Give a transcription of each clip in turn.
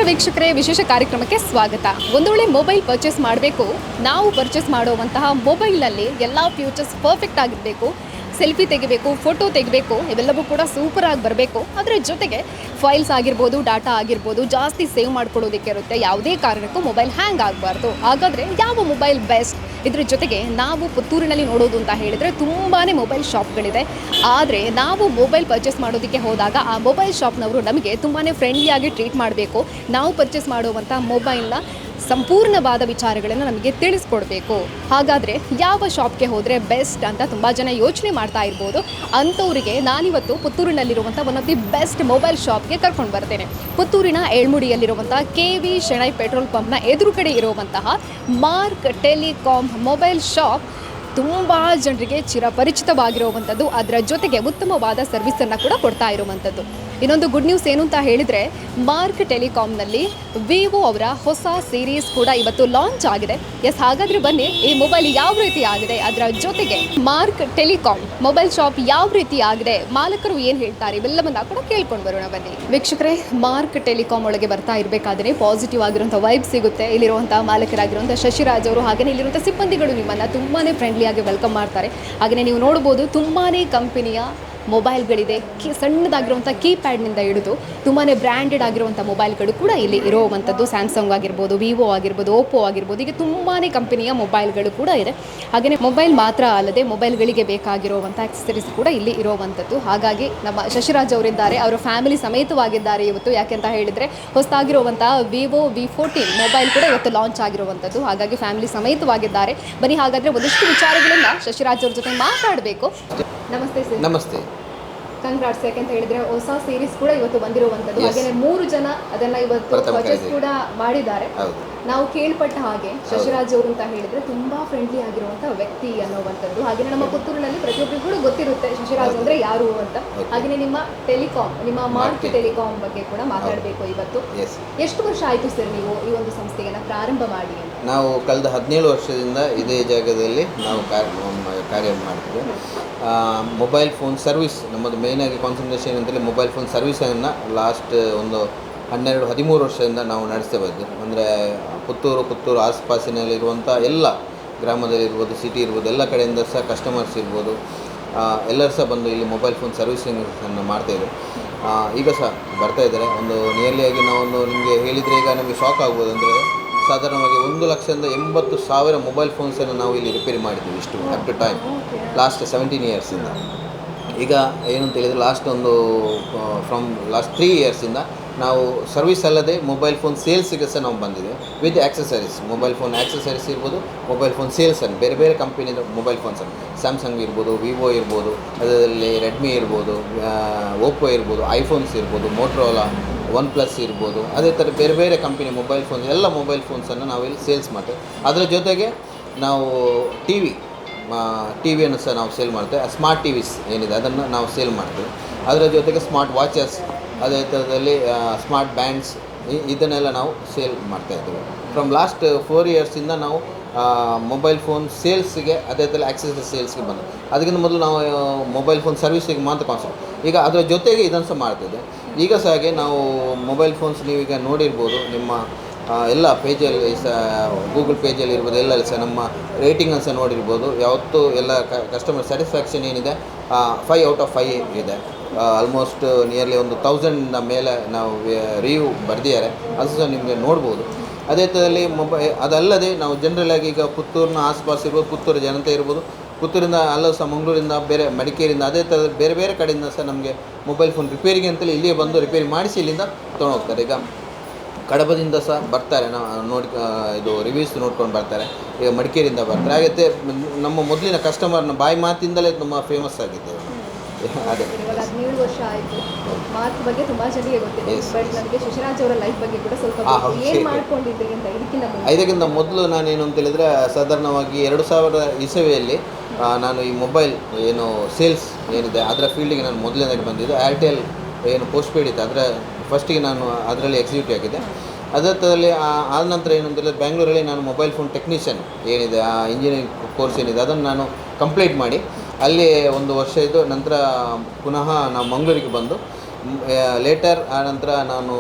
ವೀಕ್ಷಕರೇ, ವಿಶೇಷ ಕಾರ್ಯಕ್ರಮಕ್ಕೆ ಸ್ವಾಗತ. ಒಂದು ವೇಳೆ ಮೊಬೈಲ್ ಪರ್ಚೇಸ್ ಮಾಡಬೇಕು, ನಾವು ಪರ್ಚೇಸ್ ಮಾಡುವಂತಹ ಮೊಬೈಲ್ನಲ್ಲಿ ಎಲ್ಲ ಫ್ಯೂಚರ್ಸ್ ಪರ್ಫೆಕ್ಟ್ ಆಗಿರಬೇಕು, ಸೆಲ್ಫಿ ತೆಗಿಬೇಕು, ಫೋಟೋ ತೆಗಿಬೇಕು, ಇವೆಲ್ಲವೂ ಕೂಡ ಸೂಪರ್ ಆಗಿ ಬರಬೇಕು. ಅದರ ಜೊತೆಗೆ ಫೈಲ್ಸ್ ಆಗಿರ್ಬೋದು, ಡಾಟಾ ಆಗಿರ್ಬೋದು ಜಾಸ್ತಿ ಸೇವ್ ಮಾಡ್ಕೊಳ್ಳೋದಕ್ಕೆ ಇರುತ್ತೆ. ಯಾವುದೇ ಕಾರಣಕ್ಕೂ ಮೊಬೈಲ್ ಹ್ಯಾಂಗ್ ಆಗಬಾರ್ದು. ಹಾಗಾದರೆ ಯಾವ ಮೊಬೈಲ್ ಬೆಸ್ಟ್? ಇದ್ರ ಜೊತೆಗೆ ನಾವು ಪುತ್ತೂರಿನಲ್ಲಿ ನೋಡೋದು ಅಂತ ಹೇಳಿದರೆ ತುಂಬಾ ಮೊಬೈಲ್ ಶಾಪ್ಗಳಿದೆ. ಆದರೆ ನಾವು ಮೊಬೈಲ್ ಪರ್ಚೇಸ್ ಮಾಡೋದಕ್ಕೆ ಹೋದಾಗ ಆ ಮೊಬೈಲ್ ಶಾಪ್ನವರು ನಮಗೆ ತುಂಬಾ ಫ್ರೆಂಡ್ಲಿಯಾಗಿ ಟ್ರೀಟ್ ಮಾಡಬೇಕು. ನಾವು ಪರ್ಚೇಸ್ ಮಾಡುವಂಥ ಮೊಬೈಲ್ನ ಸಂಪೂರ್ಣವಾದ ವಿಚಾರಗಳನ್ನು ನಮಗೆ ತಿಳಿಸ್ಕೊಡ್ಬೇಕು. ಹಾಗಾದರೆ ಯಾವ ಶಾಪ್ಗೆ ಹೋದರೆ ಬೆಸ್ಟ್ ಅಂತ ತುಂಬ ಜನ ಯೋಚನೆ ಮಾಡ್ತಾ ಇರ್ಬೋದು. ಅಂಥವರಿಗೆ ನಾನಿವತ್ತು ಪುತ್ತೂರಿನಲ್ಲಿರುವಂಥ one of the best mobile ಶಾಪ್ಗೆ ಕರ್ಕೊಂಡು ಬರ್ತೇನೆ. ಪುತ್ತೂರಿನ ಏಳ್ಮುಡಿಯಲ್ಲಿರುವಂಥ KV ಶೆಣೈ ಪೆಟ್ರೋಲ್ ಪಂಪ್ನ ಎದುರುಗಡೆ ಇರುವಂತಹ ಮಾರ್ಕ್ ಟೆಲಿಕಾಂ ಮೊಬೈಲ್ ಶಾಪ್ ತುಂಬ ಜನರಿಗೆ ಚಿರಪರಿಚಿತವಾಗಿರುವಂಥದ್ದು. ಅದರ ಜೊತೆಗೆ ಉತ್ತಮವಾದ ಸರ್ವಿಸನ್ನು ಕೂಡ ಕೊಡ್ತಾ ಇರುವಂಥದ್ದು. ಇನ್ನೊಂದು ಗುಡ್ ನ್ಯೂಸ್ ಏನು ಅಂತ ಹೇಳಿದರೆ, ಮಾರ್ಕ್ ಟೆಲಿಕಾಂನಲ್ಲಿ ವಿವೋ ಅವರ ಹೊಸ ಸೀರೀಸ್ ಕೂಡ ಇವತ್ತು ಲಾಂಚ್ ಆಗಿದೆ. ಹಾಗಾದರೆ ಬನ್ನಿ, ಈ ಮೊಬೈಲ್ ಯಾವ ರೀತಿ ಆಗಿದೆ, ಅದರ ಜೊತೆಗೆ ಮಾರ್ಕ್ ಟೆಲಿಕಾಂ ಮೊಬೈಲ್ ಶಾಪ್ ಯಾವ ರೀತಿ ಆಗಿದೆ, ಮಾಲಕರು ಏನು ಹೇಳ್ತಾರೆ, ಇವೆಲ್ಲವನ್ನ ಕೂಡ ಕೇಳ್ಕೊಂಡು ಬರೋಣ ಬನ್ನಿ. ವೀಕ್ಷಕರೇ, ಮಾರ್ಕ್ ಟೆಲಿಕಾಂ ಒಳಗೆ ಬರ್ತಾ ಇರಬೇಕಾದ್ರೆ ಪಾಸಿಟಿವ್ ಆಗಿರುವಂಥ ವೈಬ್ ಸಿಗುತ್ತೆ. ಇಲ್ಲಿರುವಂಥ ಮಾಲಕರಾಗಿರುವಂಥ ಶಶಿರಾಜ್ ಅವರು, ಹಾಗೆಯೇ ಇಲ್ಲಿರುವಂಥ ಸಿಬ್ಬಂದಿಗಳು ನಿಮ್ಮನ್ನು ತುಂಬಾ ಫ್ರೆಂಡ್ಲಿಯಾಗಿ ವೆಲ್ಕಮ್ ಮಾಡ್ತಾರೆ. ಹಾಗೆಯೇ ನೀವು ನೋಡ್ಬೋದು ತುಂಬಾ ಕಂಪನಿಯ ಮೊಬೈಲ್ಗಳಿದೆ. ಸಣ್ಣದಾಗಿರುವಂಥ ಕೀಪ್ಯಾಡ್ನಿಂದ ಹಿಡಿದು ತುಂಬಾ ಬ್ರ್ಯಾಂಡೆಡ್ ಆಗಿರುವಂಥ ಮೊಬೈಲ್ಗಳು ಕೂಡ ಇಲ್ಲಿ ಇರುವಂಥದ್ದು. ಸ್ಯಾಮ್ಸಂಗ್ ಆಗಿರ್ಬೋದು, ವಿವೋ ಆಗಿರ್ಬೋದು, ಓಪ್ಪೋ ಆಗಿರ್ಬೋದು, ಹೀಗೆ ತುಂಬಾ ಕಂಪನಿಯ ಮೊಬೈಲ್ಗಳು ಕೂಡ ಇದೆ. ಹಾಗೆಯೇ ಮೊಬೈಲ್ ಮಾತ್ರ ಅಲ್ಲದೆ ಮೊಬೈಲ್ಗಳಿಗೆ ಬೇಕಾಗಿರುವಂಥ ಆಕ್ಸೆಸರೀಸ್ ಕೂಡ ಇಲ್ಲಿ ಇರುವಂಥದ್ದು. ಹಾಗಾಗಿ ನಮ್ಮ ಶಶಿರಾಜ್ ಅವರಿದ್ದಾರೆ, ಅವರ ಫ್ಯಾಮಿಲಿ ಸಮೇತವಾಗಿದ್ದಾರೆ ಇವತ್ತು. ಯಾಕೆಂತ ಹೇಳಿದರೆ ಹೊಸದಾಗಿರುವಂಥ ವಿವೋ V14 ಮೊಬೈಲ್ ಕೂಡ ಇವತ್ತು ಲಾಂಚ್ ಆಗಿರುವಂಥದ್ದು. ಹಾಗಾಗಿ ಫ್ಯಾಮಿಲಿ ಸಮೇತವಾಗಿದ್ದಾರೆ. ಬನ್ನಿ, ಹಾಗಾದರೆ ಒಂದಿಷ್ಟು ವಿಚಾರಗಳಿಂದ ಶಶಿರಾಜ್ ಅವ್ರ ಜೊತೆ ಮಾತಾಡಬೇಕು. ನಮಸ್ತೆ ಸರ್. ನಮಸ್ತೆ. ಕಂಗ್ರಾಟ್ಸ್. ಯಾಕೆಂತ ಹೇಳಿದ್ರೆ ಹೊಸ ಸೀರೀಸ್ ಕೂಡ ಇವತ್ತು ಬಂದಿರುವಂಥದ್ದು. ಹಾಗೆಯೇ 3 ಜನ ಅದನ್ನ ಇವತ್ತು ಪರ್ಚೇಸ್ ಕೂಡ ಮಾಡಿದ್ದಾರೆ. ನಾವು ಕೇಳ್ಪಟ್ಟ ಹಾಗೆ ಶಶಿರಾಜ್ ಅವರು ಅಂತ ಹೇಳಿದ್ರೆ ತುಂಬಾ ಫ್ರೆಂಡ್ಲಿ ಆಗಿರುವಂತಹ ವ್ಯಕ್ತಿ ಅನ್ನುವಂಥದ್ದು. ಹಾಗೆಯೇ ನಮ್ಮ ಪುತ್ತೂರಿನಲ್ಲಿ ಪ್ರತಿಯೊಬ್ಬರಿಗೂ ಗೊತ್ತಿರುತ್ತೆ ಶಶಿರಾಜ್ ಅಂದ್ರೆ ಯಾರು ಅಂತ. ಹಾಗೆಯೇ ನಿಮ್ಮ ಟೆಲಿಕಾಂ, ನಿಮ್ಮ ಮಾರ್ಕ್ ಟೆಲಿಕಾಂ ಬಗ್ಗೆ ಕೂಡ ಮಾತಾಡಬೇಕು ಇವತ್ತು. ಎಷ್ಟು ವರ್ಷ ಆಯ್ತು ಸರ್ ನೀವು ಈ ಒಂದು ಸಂಸ್ಥೆಯನ್ನು ಪ್ರಾರಂಭ ಮಾಡಿ? ನಾವು ಕಳೆದ 17 ವರ್ಷದಿಂದ ಇದೇ ಜಾಗದಲ್ಲಿ ನಾವು ಕಾರ್ಯ ಮಾಡ್ತೀವಿ. ಮೊಬೈಲ್ ಫೋನ್ ಸರ್ವಿಸ್ ನಮ್ಮದು ಮೇಯ್ನಾಗಿ ಕಾನ್ಸಂಟ್ರೇಷನ್ ಅಂತೇಳಿ ಮೊಬೈಲ್ ಫೋನ್ ಸರ್ವಿಸನ್ನು ಲಾಸ್ಟ್ ಒಂದು 12-13 ವರ್ಷದಿಂದ ನಾವು ನಡೆಸ್ತಾ ಬಂದಿದ್ದು. ಅಂದರೆ ಪುತ್ತೂರು ಆಸುಪಾಸಿನಲ್ಲಿರುವಂಥ ಎಲ್ಲ ಗ್ರಾಮದಲ್ಲಿರ್ಬೋದು, ಸಿಟಿ ಇರ್ಬೋದು, ಎಲ್ಲ ಕಡೆಯಿಂದ ಸಹ ಕಸ್ಟಮರ್ಸ್ ಇರ್ಬೋದು, ಎಲ್ಲರೂ ಸಹ ಬಂದು ಇಲ್ಲಿ ಮೊಬೈಲ್ ಫೋನ್ ಸರ್ವಿಸಿಂಗನ್ನು ಮಾಡ್ತಾಯಿದ್ರು. ಈಗ ಸಹ ಬರ್ತಾಯಿದ್ದಾರೆ. ಒಂದು ನಿಯರ್ಲಿಯಾಗಿ ನಾವೊಂದು ನಿಮಗೆ ಹೇಳಿದರೆ ಈಗ ನಮಗೆ ಶಾಕ್ ಆಗ್ಬೋದು. ಅಂದರೆ ಸಾಧಾರಣವಾಗಿ 1,80,000 ಮೊಬೈಲ್ ಫೋನ್ಸನ್ನು ನಾವು ಇಲ್ಲಿ ರಿಪೇರಿ ಮಾಡಿದ್ದೀವಿ ಇಷ್ಟು ಅಪ್ ಟು ಟೈಮ್ ಲಾಸ್ಟ್ 17 ಇಯರ್ಸಿಂದ. ಈಗ ಏನು ಅಂತ ಹೇಳಿದರೆ ಲಾಸ್ಟ್ 3 ಇಯರ್ಸಿಂದ ನಾವು ಸರ್ವಿಸ್ ಅಲ್ಲದೆ ಮೊಬೈಲ್ ಫೋನ್ ಸೇಲ್ಸಿಗೆ ಸಹ ನಾವು ಬಂದಿದ್ದೇವೆ with accessories. Mobile phone accessories ಇರ್ಬೋದು, ಮೊಬೈಲ್ ಫೋನ್ ಸೇಲ್ಸನ್ನು ಬೇರೆ ಬೇರೆ ಕಂಪನಿದ ಮೊಬೈಲ್ ಫೋನ್ಸನ್ನು ಸ್ಯಾಮ್ಸಂಗ್ ಇರ್ಬೋದು, ವಿವೋ ಇರ್ಬೋದು, ಅದರಲ್ಲಿ ರೆಡ್ಮಿ ಇರ್ಬೋದು, ಓಪ್ಪೋ ಇರ್ಬೋದು, ಐಫೋನ್ಸ್ ಇರ್ಬೋದು, ಮೋಟ್ರೋಲಾ, OnePlus ಇರ್ಬೋದು, ಅದೇ ಥರ ಬೇರೆ ಬೇರೆ ಕಂಪನಿ ಮೊಬೈಲ್ ಫೋನ್ಸ್, ಎಲ್ಲ ಮೊಬೈಲ್ ಫೋನ್ಸನ್ನು ನಾವಿಲ್ಲಿ ಸೇಲ್ಸ್ ಮಾಡ್ತೇವೆ. ಅದರ ಜೊತೆಗೆ ನಾವು ಟಿವಿಯನ್ನು ಸಹ ನಾವು ಸೇಲ್ ಮಾಡ್ತೇವೆ. ಸ್ಮಾರ್ಟ್ ಟಿವಿಸ್ ಏನಿದೆ ಅದನ್ನು ನಾವು ಸೇಲ್ ಮಾಡ್ತೇವೆ. ಅದರ ಜೊತೆಗೆ ಸ್ಮಾರ್ಟ್ ವಾಚಸ್, ಅದೇ ಥರದಲ್ಲಿ ಸ್ಮಾರ್ಟ್ ಬ್ಯಾಂಡ್ಸ್, ಇದನ್ನೆಲ್ಲ ನಾವು ಸೇಲ್ ಮಾಡ್ತಾಯಿದ್ದೇವೆ. ಫ್ರಮ್ ಲಾಸ್ಟ್ 4 ಇಯರ್ಸಿಂದ ನಾವು ಮೊಬೈಲ್ ಫೋನ್ ಸೇಲ್ಸಿಗೆ, ಅದೇ ಥರ ಆಕ್ಸೆಸರಿ ಸೇಲ್ಸ್ಗೆ ಬಂದು, ಅದಕ್ಕಿಂತ ಮೊದಲು ನಾವು ಮೊಬೈಲ್ ಫೋನ್ ಸರ್ವಿಸಿಗೆ ಮಾತ್ರ ಕಾನ್ಸೆಪ್ಟ್. ಈಗ ಅದರ ಜೊತೆಗೆ ಇದನ್ನು ಸಹ ಮಾಡ್ತಿದ್ದೆ. ಈಗ ಸಹ ಹಾಗೆ ನಾವು ಮೊಬೈಲ್ ಫೋನ್ಸ್ ನೀವೀಗ ನೋಡಿರ್ಬೋದು, ನಿಮ್ಮ ಎಲ್ಲ ಪೇಜಲ್ಲಿ ಸಹ ಗೂಗಲ್ ಪೇಜಲ್ಲಿ ಇರ್ಬೋದು, ಎಲ್ಲಲ್ಲಿ ಸಹ ನಮ್ಮ ರೇಟಿಂಗನ್ನು ಸಹ ನೋಡಿರ್ಬೋದು. ಯಾವತ್ತೂ ಎಲ್ಲ ಕಸ್ಟಮರ್ ಸ್ಯಾಟಿಸ್ಫ್ಯಾಕ್ಷನ್ ಏನಿದೆ 5 ಔಟ್ ಆಫ್ 5 ಇದೆ. ಆಲ್ಮೋಸ್ಟ್ ನಿಯರ್ಲಿ 1,000 ಮೇಲೆ ನಾವು ರಿವ್ಯೂ ಬರೆದಿದ್ದಾರೆ. ಅದು ಸಹ ನಿಮಗೆ ನೋಡ್ಬೋದು. ಅದೇ ಥರದಲ್ಲಿ ಅದಲ್ಲದೆ ನಾವು ಜನರಲಾಗಿ ಈಗ ಪುತ್ತೂರಿನ ಆಸುಪಾಸು ಇರ್ಬೋದು, ಪುತ್ತೂರು ಜನತೆ ಇರ್ಬೋದು, ಪುತ್ತೂರಿಂದ ಅಲ್ಲ ಸಹ ಮಂಗಳೂರಿಂದ, ಬೇರೆ ಮಡಿಕೇರಿಯಿಂದ, ಅದೇ ಥರ ಬೇರೆ ಬೇರೆ ಕಡೆಯಿಂದ ಸಹ ನಮಗೆ ಮೊಬೈಲ್ ಫೋನ್ ರಿಪೇರಿಗೆ ಅಂತೇಳಿ ಇಲ್ಲಿಯೇ ಬಂದು ರಿಪೇರಿ ಮಾಡಿಸಿ ಇಲ್ಲಿಂದ ತೊಗೊಂಡೋಗ್ತಾರೆ. ಈಗ ಕಡಬದಿಂದ ಸಹ ಬರ್ತಾರೆ, ಇದು ರಿವ್ಯೂಸ್ ನೋಡ್ಕೊಂಡು ಬರ್ತಾರೆ. ಈಗ ಮಡಿಕೇರಿಯಿಂದ ಬರ್ತಾರೆ. ಹಾಗೆ ನಮ್ಮ ಮೊದಲಿನ ಕಸ್ಟಮರ್ನ ಬಾಯಿ ಮಾತಿಂದಲೇ ತುಂಬ ಫೇಮಸ್ ಆಗಿದ್ದೇವೆ. ಅದೇ 17 ವರ್ಷ ಆಯಿತು. ಮಾರ್ಕ್ ಬಗ್ಗೆ ತುಂಬ ಜನರಿಗೆ ಗೊತ್ತಿದೆ. ಬಟ್ ನನಗೆ ಶಶಿರಾಜ್ ಅವರ ಲೈಫ್ ಬಗ್ಗೆ ಕೂಡ ಸ್ವಲ್ಪ ಏನು ಮಾಡ್ಕೊಂಡಿದ್ರಿ ಅಂತ ಇದಕ್ಕಿಂತ ಮೊದಲು ನಾನೇನು ಅಂತ ಹೇಳಿದರೆ, ಸಾಧಾರಣವಾಗಿ 2000 ಇಸವಿಯಲ್ಲಿ ನಾನು ಈ ಮೊಬೈಲ್ ಏನು ಸೇಲ್ಸ್ ಏನಿದೆ ಅದರ ಫೀಲ್ಡಿಗೆ ನಾನು ಮೊದಲನೇದಾಗಿ ಬಂದಿದ್ದು. ಏರ್ಟೆಲ್ ಏನು ಪೋಸ್ಟ್ಪೇಡ್ ಇತ್ತು, ಅದರ ಫಸ್ಟಿಗೆ ನಾನು ಅದರಲ್ಲಿ ಎಕ್ಸಿಕ್ಯೂಟಿವ್ ಆಗಿದ್ದೆ. ಅದರಲ್ಲಿ ಆದ ನಂತರ ಏನು ಅಂತೇಳಿದ್ರೆ ಬೆಂಗಳೂರಲ್ಲಿ ನಾನು ಮೊಬೈಲ್ ಫೋನ್ ಟೆಕ್ನಿಷಿಯನ್ ಏನಿದೆ, ಆ ಇಂಜಿನಿಯರಿಂಗ್ ಕೋರ್ಸ್ ಏನಿದೆ ಅದನ್ನು ನಾನು ಕಂಪ್ಲೀಟ್ ಮಾಡಿ ಅಲ್ಲಿ 1 ವರ್ಷ ಇದ್ದು ನಂತರ ಪುನಃ ನಾವು ಮಂಗಳೂರಿಗೆ ಬಂದು ಲೇಟರ್ ಆನಂತರ ನಾನು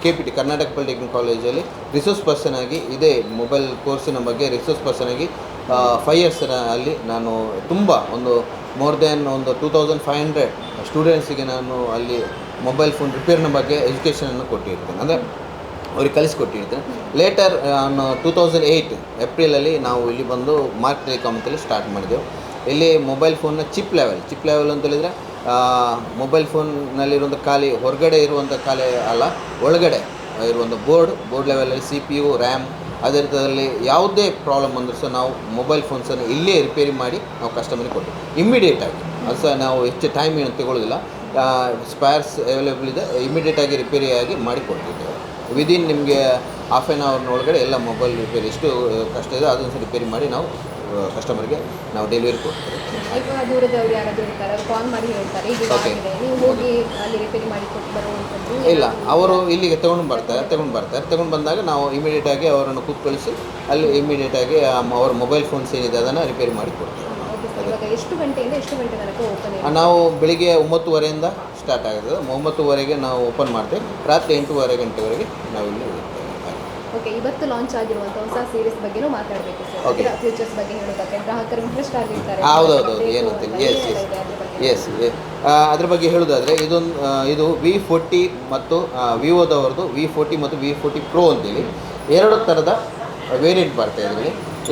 KPT ಕರ್ನಾಟಕ ಪಾಲಿಟೆಕ್ನಿಕ್ ಕಾಲೇಜಲ್ಲಿ ರಿಸೋರ್ಸ್ ಪರ್ಸನ್ ಆಗಿ ಇದೇ ಮೊಬೈಲ್ ಕೋರ್ಸಿನ ಬಗ್ಗೆ ರಿಸೋರ್ಸ್ ಪರ್ಸನ್ ಆಗಿ 5 ಇಯರ್ಸ್ ಅಲ್ಲಿ ನಾನು ತುಂಬ ಒಂದು ಮೋರ್ ದೆನ್ ಒಂದು 2500 ಸ್ಟೂಡೆಂಟ್ಸಿಗೆ ನಾನು ಅಲ್ಲಿ ಮೊಬೈಲ್ ಫೋನ್ ರಿಪೇರ್ನ ಬಗ್ಗೆ ಎಜುಕೇಷನನ್ನು ಕೊಟ್ಟಿರ್ತೇನೆ, ಅಂದರೆ ಅವ್ರಿಗೆ ಕಲಿಸ್ಕೊಟ್ಟಿರ್ತೇನೆ. ಲೇಟರ್ 2008 ಏಪ್ರಿಲಲ್ಲಿ ನಾವು ಇಲ್ಲಿ ಬಂದು ಮಾರ್ಕ್ ಟೆಲಿಕಾಮ್ ಅಂತೇಳಿ ಸ್ಟಾರ್ಟ್ ಮಾಡಿದೆವು. ಇಲ್ಲಿ ಮೊಬೈಲ್ ಫೋನ್ನ ಚಿಪ್ ಲೆವೆಲ್ ಅಂತ ಹೇಳಿದರೆ ಮೊಬೈಲ್ ಫೋನ್ನಲ್ಲಿರುವಂಥ ಖಾಲಿ ಹೊರಗಡೆ ಇರುವಂಥ ಖಾಲಿ ಅಲ್ಲ, ಒಳಗಡೆ ಇರುವಂಥ ಬೋರ್ಡ್ ಲೆವೆಲಲ್ಲಿ CPU, RAM, ಅದೇ ರೀತಿಯಲ್ಲಿ ಯಾವುದೇ ಪ್ರಾಬ್ಲಮ್ ಅಂದರೂ ಸಹ ನಾವು ಮೊಬೈಲ್ ಫೋನ್ಸನ್ನು ಇಲ್ಲೇ ರಿಪೇರಿ ಮಾಡಿ ನಾವು ಕಸ್ಟಮರಿಗೆ ಕೊಡ್ತೀವಿ ಇಮ್ಮಿಡಿಯೇಟಾಗಿ. ಅದು ಸಹ ನಾವು ಹೆಚ್ಚು ಟೈಮ್ ಏನು ತಗೊಳ್ಳೋದಿಲ್ಲ, ಸ್ಪೇರ್ಸ್ ಅವೈಲೇಬಲ್ ಇದೆ, ಇಮಿಡಿಯೇಟಾಗಿ ರಿಪೇರಿಯಾಗಿ ಮಾಡಿ ಕೊಡ್ತಿದ್ದೇವೆ. ವಿದಿನ್ ನಿಮಗೆ ಹಾಫ್ ಆನ್ ಅವರ್ನೊಳಗಡೆ ಎಲ್ಲ ಮೊಬೈಲ್ ರಿಪೇರಿ ಎಷ್ಟು ಕಷ್ಟ ಇದೆ ಅದನ್ನು ಸಹ ರಿಪೇರಿ ಮಾಡಿ ನಾವು ಕಸ್ಟಮರ್ಗೆ ನಾವು ಡೆಲಿವರಿ ಕೊಡ್ತೇವೆ. ಈಗ ದೂರದವ್ರು ಯಾರಾದರೂ ಇರ್ತಾರೆ, ಅವ್ರು ಕಾಲ್ ಮಾಡಿ ಹೇಳ್ತಾರೆ ಈಗ Okay. ಆಗಿದೆ, ನೀವು ಹೋಗಿ ಅಲ್ಲಿ ರಿಪೇರಿ ಮಾಡಿ ಕೊಟ್ಟು ಬರುವಂಥದ್ದು ಇಲ್ಲ, ಅವರು ಇಲ್ಲಿಗೆ ತಗೊಂಡು ಬಂದಾಗ ನಾವು ಇಮಿಡಿಯೇಟಾಗಿ ಅವರನ್ನು ಕೂತ್ಕೊಳಿಸಿ ಅಲ್ಲಿ ಇಮಿಡಿಯೇಟಾಗಿ ಅವ್ರ ಮೊಬೈಲ್ ಫೋನ್ಸ್ ಏನಿದೆ ಅದನ್ನು ರಿಪೇರಿ ಮಾಡಿ ಕೊಡ್ತೇವೆ. Okay sir. ಇವಾಗ ಎಷ್ಟು ಗಂಟೆಯಿಂದ ಎಷ್ಟು ಗಂಟೆ ತನಕ ಓಪನ್ ಇದೆ? ನಾವು ಬೆಳಿಗ್ಗೆ 9:30ಯಿಂದ ಸ್ಟಾರ್ಟ್ ಆಗುತ್ತದೆ, 9:30ಗೆ ನಾವು ಓಪನ್ ಮಾಡ್ತೇವೆ, ರಾತ್ರಿ 8:30 ಗಂಟೆವರೆಗೆ ನಾವು ಇಲ್ಲಿ ಇರ್ತೇವೆ. ಓಕೆ, ಇವತ್ತು ಲಾಂಚ್ ಆಗಿರುವಂಥ ಹೊಸ ಸೀರೀಸ್ ಬಗ್ಗೆನೂ ಮಾತಾಡಬೇಕು ಸರ್. Okay. ಫ್ಯೂಚರ್ಸ್ ಬಗ್ಗೆ ಹೇಳೋದಕ್ಕೆ ಗ್ರಾಹಕರು ಇಂಟ್ರೆಸ್ಟ್ ಆಗಿರ್ತಾರೆ. ಹೌದೌದು, ಏನು ಅಂತಿಲ್ಲ. ಎಸ್ ಅದ್ರ ಬಗ್ಗೆ ಹೇಳೋದಾದರೆ ಇದು V40 ಮತ್ತು ವಿವೋದವ್ರದ್ದು V40 ಮತ್ತು V40 Pro ಅಂತೇಳಿ 2 ಥರದ ವೇರಿಯಂಟ್ ಬರ್ತಾ